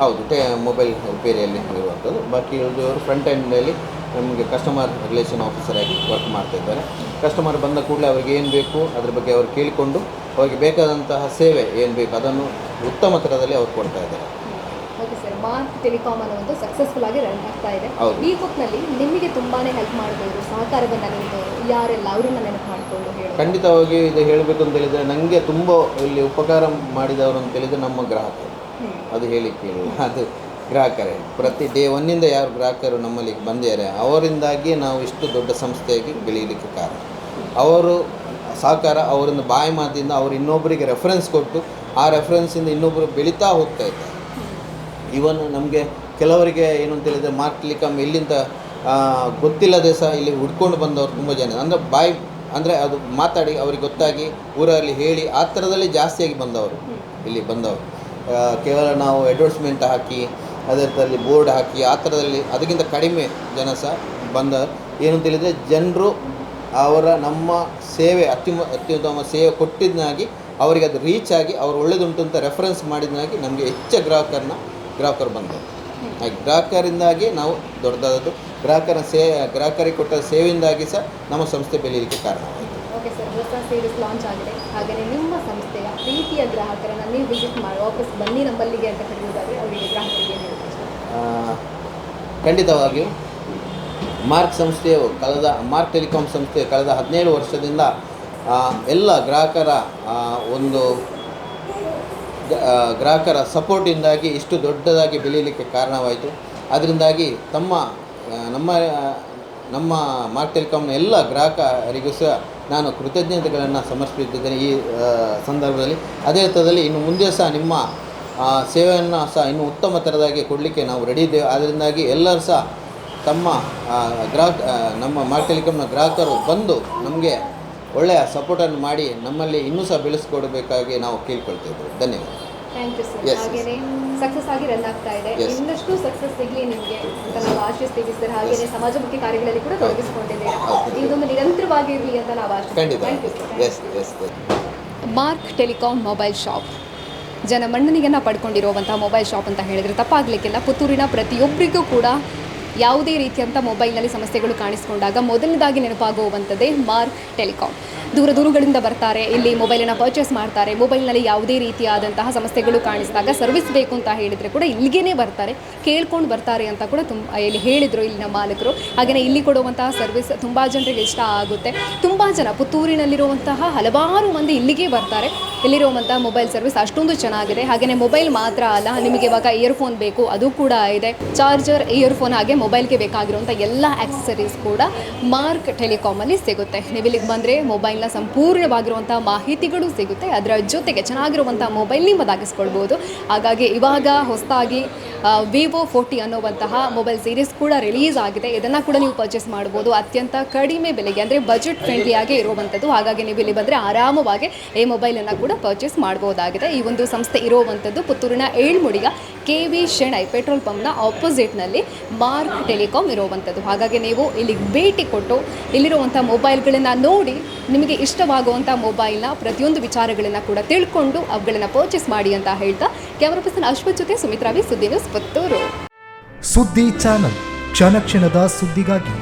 ಹೌದು ಮೊಬೈಲ್ ರಿಪೇರಿಯಲ್ಲಿ ಇರುವಂಥದ್ದು. ಬಾಕಿ ಉಳಿದವರು ಫ್ರಂಟ್ ಎಂಡಲ್ಲಿ ನಮಗೆ ಕಸ್ಟಮರ್ ರಿಲೇಷನ್ ಆಫೀಸರ್ ಆಗಿ ವರ್ಕ್ ಮಾಡ್ತಾಯಿದ್ದಾರೆ. ಕಸ್ಟಮರ್ ಬಂದ ಕೂಡಲೇ ಅವ್ರಿಗೆ ಏನು ಬೇಕು ಅದ್ರ ಬಗ್ಗೆ ಅವ್ರು ಕೇಳಿಕೊಂಡು ಅವರಿಗೆ ಬೇಕಾದಂತಹ ಸೇವೆ ಏನು ಬೇಕು ಅದನ್ನು ಉತ್ತಮ ಥರದಲ್ಲಿ ಅವ್ರು ಕೊಡ್ತಾ ಇದ್ದಾರೆ. ಓಕೆ ಸರ್, ಮಾರ್ಕ್ ಟೆಲಿಕಾಮ್ ಅನ್ನೋ ಒಂದು ಸಕ್ಸಸ್ಫುಲ್ ಆಗಿ ರನ್ ಆಗ್ತಾ ಇದೆ. ಈ ಹೊತ್ತಿನಲ್ಲಿ ನಿಮಗೆ ತುಂಬಾ ಹೆಲ್ಪ್ ಮಾಡಿದವರು, ಸಹಕಾರವನ್ನು ನೀಡಿದವರು ಯಾರೆಲ್ಲ, ಅವರನ್ನ ನೆನಪು ಮಾಡಿಕೊಂಡು ಹೇಳಿ? ಖಂಡಿತವಾಗಿ ಇದು ಹೇಳಬೇಕು ಅಂತ ಹೇಳಿದರೆ, ನನಗೆ ತುಂಬ ಇಲ್ಲಿ ಉಪಕಾರ ಮಾಡಿದವರು ಅಂತ ಹೇಳಿದರೆ ನಮ್ಮ ಗ್ರಾಹಕರು. ಅದು ಹೇಳಿಕ್ಕೆ ಅದು ಗ್ರಾಹಕರೇ. ಪ್ರತಿ ಡೇ 1ನಿಂದ ಯಾರು ಗ್ರಾಹಕರು ನಮ್ಮಲ್ಲಿ ಬಂದಿದ್ದಾರೆ ಅವರಿಂದಾಗಿ ನಾವು ಇಷ್ಟು ದೊಡ್ಡ ಸಂಸ್ಥೆಯಾಗಿ ಬೆಳೀಲಿಕ್ಕೆ ಕಾರಣ. ಅವರು ಸಹಕಾರ, ಅವರನ್ನು ಬಾಯಿ ಮಾತಿಂದ ಅವರು ಇನ್ನೊಬ್ಬರಿಗೆ ರೆಫರೆನ್ಸ್ ಕೊಟ್ಟು ಆ ರೆಫರೆನ್ಸಿಂದ ಇನ್ನೊಬ್ಬರು ಬೆಳೀತಾ ಹೋಗ್ತಾ ಇದ್ದಾರೆ. ಇವನ್ ನಮಗೆ ಕೆಲವರಿಗೆ ಏನು ಅಂತ ಹೇಳಿದರೆ ಮಾರ್ಕ್ ಟೆಲಿಕಾಮ್ ಇಲ್ಲಿಂದ ಗೊತ್ತಿಲ್ಲದೆ ಸಹ ಇಲ್ಲಿ ಹುಡ್ಕೊಂಡು ಬಂದವರು ತುಂಬ ಜನ, ಅಂದರೆ ಬಾಯಿ ಅಂದರೆ ಅದು ಮಾತಾಡಿ ಅವ್ರಿಗೆ ಗೊತ್ತಾಗಿ ಊರಲ್ಲಿ ಹೇಳಿ ಆ ಥರದಲ್ಲಿ ಜಾಸ್ತಿಯಾಗಿ ಬಂದವರು ಇಲ್ಲಿ ಬಂದವರು. ಕೇವಲ ನಾವು ಅಡ್ವರ್ಟೈಸ್ಮೆಂಟ್ ಹಾಕಿ ಅದರಲ್ಲಿ ಬೋರ್ಡ್ ಹಾಕಿ ಆ ಥರದಲ್ಲಿ ಅದಕ್ಕಿಂತ ಕಡಿಮೆ ಜನ ಸಹ ಬಂದವರು. ಏನು ಅಂತ ಹೇಳಿದರೆ ಜನರು ಅವರ ನಮ್ಮ ಸೇವೆ ಅತ್ಯುತ್ತಮ ಸೇವೆ ಕೊಟ್ಟಿದ್ದಾಗಿ ಅವರಿಗೆ ಅದು ರೀಚ್ ಆಗಿ ಅವರು ಒಳ್ಳೆಯದುಂಟು ಅಂತ ರೆಫರೆನ್ಸ್ ಮಾಡಿದ್ದಾಗಿ ನಮಗೆ ಹೆಚ್ಚು ಗ್ರಾಹಕರು ಬಂದರು. ಹಾಗೆ ಗ್ರಾಹಕರಿಂದಾಗಿ ನಾವು ದೊಡ್ಡದಾದದ್ದು ಗ್ರಾಹಕರಿಗೆ ಕೊಟ್ಟ ಸೇವೆಯಿಂದಾಗಿ ಸಹ ನಮ್ಮ ಸಂಸ್ಥೆ ಬೆಳೆಯಲಿಕ್ಕೆ ಕಾರಣವಾಯಿತು. ಓಕೆ ಸರ್, ಹೊಸ ಸೀರೀಸ್ ಲಾಂಚ್ ಆಗಿದೆ. ಹಾಗೆಯೇ ನಿಮ್ಮ ಸಂಸ್ಥೆಯ ಪ್ರೀತಿಯ ಗ್ರಾಹಕರನ್ನು ನೀವು ವಿಸಿಟ್ ಮಾಡಿ ವಾಪಸ್ ಬನ್ನಿ ನಮ್ಮಲ್ಲಿಗೆ ಅಂತ ಕರೆಯುವುದಾದರೆ ಅವರಿಗೆ ಗ್ರಾಹಕರಿಗೆ ಏನು ಹೇಳಬೇಕು? ಖಂಡಿತವಾಗಿಯೂ ಮಾರ್ಕ್ ಟೆಲಿಕಾಮ್ ಸಂಸ್ಥೆ ಕಳೆದ 17 ವರ್ಷದಿಂದ ಎಲ್ಲ ಗ್ರಾಹಕರ ಸಪೋರ್ಟಿಂದಾಗಿ ಇಷ್ಟು ದೊಡ್ಡದಾಗಿ ಬೆಳೀಲಿಕ್ಕೆ ಕಾರಣವಾಯಿತು. ಅದರಿಂದಾಗಿ ನಮ್ಮ ಮಾರ್ಕ್ ಟೆಲಿಕಾಮ್ನ ಎಲ್ಲ ಗ್ರಾಹಕರಿಗೂ ಸಹ ನಾನು ಕೃತಜ್ಞತೆಗಳನ್ನು ಸಮರ್ಪಿಸುತ್ತಿದ್ದೇನೆ ಈ ಸಂದರ್ಭದಲ್ಲಿ. ಅದೇ ಥರದಲ್ಲಿ ಇನ್ನು ಮುಂದೆ ಸಹ ನಿಮ್ಮ ಸೇವೆಯನ್ನು ಸಹ ಇನ್ನೂ ಉತ್ತಮ ಥರದಾಗಿ ಕೊಡಲಿಕ್ಕೆ ನಾವು ರೆಡಿ ಇದ್ದೇವೆ. ಅದರಿಂದಾಗಿ ಎಲ್ಲರೂ ಸಹ ನಮ್ಮ ಮಾರ್ಕ್ ಟೆಲಿಕಾಮ್ನ ಗ್ರಾಹಕರು ಬಂದು ನಮಗೆ ಒಳ್ಳೆಯ ಸಪೋರ್ಟನ್ನು ಮಾಡಿ ನಮ್ಮಲ್ಲಿ ಇನ್ನೂ ಸಹ ಬೆಳೆಸ್ಕೊಡಬೇಕಾಗಿ ನಾವು ಕೇಳ್ಕೊಳ್ತಿದ್ದೇವೆ. ಧನ್ಯವಾದ. Thank you sir. Yes. ಹಾಗೆಯೇ ಸಕ್ಸಸ್ ಆಗಿ ರನ್ ಆಗ್ತಾ ಇದೆ. Yes. ಇನ್ನಷ್ಟು ಸಕ್ಸಸ್ ಸಿಗಲಿ ನಿಮಗೆ ಅಂತ ನಾವು ಆಶಿಸ್ತೀವಿ ಸರ್. ಹಾಗೆಯೇ ಸಮಾಜಮುಖಿ ಕಾರ್ಯಗಳಲ್ಲಿ ಕೂಡ ತೊಡಗಿಸಿಕೊಂಡಿದ್ದೀರಾ. ಇದೊಂದು ನಿರಂತರವಾಗಿರಲಿ ಅಂತ ನಾವು ಆಶಿಸ್ತೀವಿ. ಖಂಡಿತ. Thank you sir. Yes. Mark Telecom mobile shop ಜನಮನ್ನಣೆಯನ್ನು ಪಡ್ಕೊಂಡಿರುವಂಥ ಮೊಬೈಲ್ ಶಾಪ್ ಅಂತ ಹೇಳಿದರೆ ತಪ್ಪಾಗಲಿಕ್ಕಿಲ್ಲ. ಪುತ್ತೂರಿನ ಪ್ರತಿಯೊಬ್ಬರಿಗೂ ಕೂಡ ಯಾವುದೇ ರೀತಿಯಂಥ ಮೊಬೈಲ್ನಲ್ಲಿ ಸಮಸ್ಯೆಗಳು ಕಾಣಿಸ್ಕೊಂಡಾಗ ಮೊದಲನೇದಾಗಿ ನೆನಪಾಗುವಂಥದ್ದೇ ಮಾರ್ಕ್ ಟೆಲಿಕಾಮ್. ದೂರಗಳಿಂದ ಬರ್ತಾರೆ, ಇಲ್ಲಿ ಮೊಬೈಲನ್ನು ಪರ್ಚೇಸ್ ಮಾಡ್ತಾರೆ. ಮೊಬೈಲ್ನಲ್ಲಿ ಯಾವುದೇ ರೀತಿಯಾದಂತಹ ಸಮಸ್ಯೆಗಳು ಕಾಣಿಸಿದಾಗ ಸರ್ವಿಸ್ ಬೇಕು ಅಂತ ಹೇಳಿದರೆ ಕೂಡ ಇಲ್ಲಿಗೇ ಬರ್ತಾರೆ, ಕೇಳ್ಕೊಂಡು ಬರ್ತಾರೆ ಅಂತ ಕೂಡ ಇಲ್ಲಿ ಹೇಳಿದರು ಇಲ್ಲಿನ ಮಾಲೀಕರು. ಹಾಗೆಯೇ ಇಲ್ಲಿ ಕೊಡುವಂತಹ ಸರ್ವಿಸ್ ತುಂಬ ಜನರಿಗೆ ಇಷ್ಟ ಆಗುತ್ತೆ. ತುಂಬ ಜನ ಪುತ್ತೂರಿನಲ್ಲಿರುವಂತಹ ಹಲವಾರು ಮಂದಿ ಇಲ್ಲಿಗೆ ಬರ್ತಾರೆ. ಇಲ್ಲಿರುವಂಥ ಮೊಬೈಲ್ ಸರ್ವಿಸ್ ಅಷ್ಟೊಂದು ಚೆನ್ನಾಗಿದೆ. ಹಾಗೆಯೇ ಮೊಬೈಲ್ ಮಾತ್ರ ಅಲ್ಲ, ನಿಮಗೆ ಇವಾಗ ಇಯರ್ಫೋನ್ ಬೇಕು ಅದು ಕೂಡ ಇದೆ. ಚಾರ್ಜರ್, ಇಯರ್ಫೋನ್ ಹಾಗೆ ಮೊಬೈಲ್ಗೆ ಬೇಕಾಗಿರುವಂಥ ಎಲ್ಲ ಆಕ್ಸೆಸರೀಸ್ ಕೂಡ ಮಾರ್ಕ್ ಟೆಲಿಕಾಮಲ್ಲಿ ಸಿಗುತ್ತೆ. ನೀವು ಇಲ್ಲಿಗೆ ಬಂದರೆ ಮೊಬೈಲ್ನ ಸಂಪೂರ್ಣವಾಗಿರುವಂಥ ಮಾಹಿತಿಗಳು ಸಿಗುತ್ತೆ. ಅದರ ಜೊತೆಗೆ ಚೆನ್ನಾಗಿರುವಂಥ ಮೊಬೈಲ್ ನಿಮ್ಮದಾಗಿಸ್ಕೊಳ್ಬೋದು. ಹಾಗಾಗಿ ಇವಾಗ ಹೊಸದಾಗಿ ವಿವೋ 40 ಅನ್ನುವಂತಹ ಮೊಬೈಲ್ ಸೀರೀಸ್ ಕೂಡ ರಿಲೀಸ್ ಆಗಿದೆ. ಇದನ್ನು ಕೂಡ ನೀವು ಪರ್ಚೇಸ್ ಮಾಡ್ಬೋದು ಅತ್ಯಂತ ಕಡಿಮೆ ಬೆಲೆಗೆ, ಅಂದರೆ ಬಜೆಟ್ ಫ್ರೆಂಡ್ಲಿಯಾಗಿ ಇರುವಂಥದ್ದು. ಹಾಗಾಗಿ ನೀವು ಇಲ್ಲಿ ಬಂದರೆ ಆರಾಮವಾಗಿ ಈ ಮೊಬೈಲನ್ನು ಕೂಡ ಪರ್ಚೇಸ್ ಮಾಡ್ಬೋದಾಗಿದೆ. ಈ ಒಂದು ಸಂಸ್ಥೆ ಇರುವಂಥದ್ದು ಪುತ್ತೂರಿನ ಏಳ್ಮುಡಿಯ KV ಶೆಣೈ ಪೆಟ್ರೋಲ್ ಪಂಪ್ನ ಆಪೋಸಿಟ್ನಲ್ಲಿ ಮಾರ್ಕ್ ಟೆಲಿಕಾಮ್ ಇರುವಂಥದ್ದು. ಹಾಗಾಗಿ ನೀವು ಇಲ್ಲಿಗೆ ಭೇಟಿ ಕೊಟ್ಟು ಇಲ್ಲಿರುವಂಥ ಮೊಬೈಲ್ಗಳನ್ನು ನೋಡಿ ನಿಮಗೆ ಇಷ್ಟವಾಗುವಂಥ ಮೊಬೈಲ್ನ ಪ್ರತಿಯೊಂದು ವಿಚಾರಗಳನ್ನು ಕೂಡ ತಿಳ್ಕೊಂಡು ಅವುಗಳನ್ನು ಪರ್ಚೇಸ್ ಮಾಡಿ ಅಂತ ಹೇಳ್ತಾ ಕ್ಯಾಮರಾ ಪರ್ಸನ್ ಅಶ್ವಥ್ ಜೊತೆ ಸುಮಿತ್ರಾ ವಿ, ಸುದ್ದಿ ನ್ಯೂಸ್ ಪುತ್ತೂರು. ಸುದ್ದಿ ಚಾನಲ್, ಕ್ಷಣ ಕ್ಷಣದ ಸುದ್ದಿಗಾಗಿ.